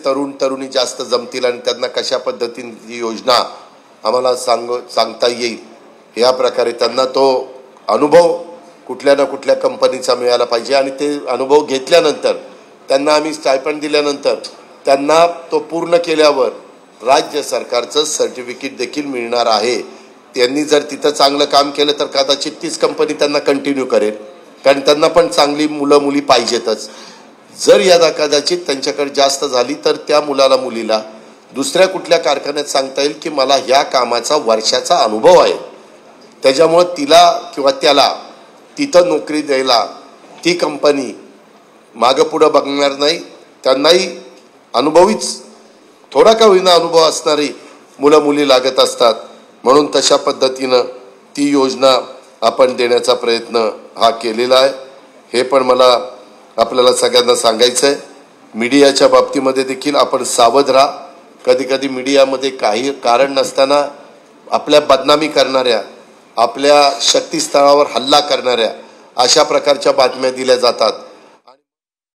तरुण तरुणी जास्त जमतील आणि त्यांना कशा पद्धतीने ही योजना आम्हाला सांगता येईल या प्रकारे त्यांना तो अनुभव कुठल्या ना कुठल्या कंपनीचा मिळाला पाहिजे आणि ते अनुभव घेतल्यानंतर त्यांना आम्ही स्टायपेंड दिल्यानंतर त्यांना तो पूर्ण केल्यावर राज्य सरकारचं सर्टिफिकेट देखील मिळणार आहे। त्यांनी जर तिथं चांगलं काम केलं तर कदाचित तीच कंपनी त्यांना कंटिन्यू करेल, कारण त्यांना पण चांगली मुलं मुली पाहिजेतच। जर यादा कदाचित त्यांच्याकडे जास्त झाली तर त्या मुलाला मुलीला दुसऱ्या कुठल्या कारखान्यात सांगता येईल की मला ह्या कामाचा वर्षाचा अनुभव आहे, त्याच्यामुळे तिला किंवा त्याला तिथं नोकरी द्यायला ती कंपनी मागं पुढं बघणार नाही। त्यांनाही अनुभवीच थोडा का होईना अनुभव असणारी मुलं मुली लागत असतात, म्हणून तशा पद्धतीनं ती योजना आपण देण्याचा प्रयत्न हा केलेला आहे। हे पण मला आपल्याला सगळ्यांना सांगायचं आहे। मीडियाच्या बाबतीमध्ये देखील आपण सावध राहा। कधी कधी मीडियामध्ये काही कारण नसताना आपल्या बदनामी करणाऱ्या, आपल्या शक्तीस्थळावर हल्ला करणाऱ्या अशा प्रकारच्या बातम्या दिल्या जातात।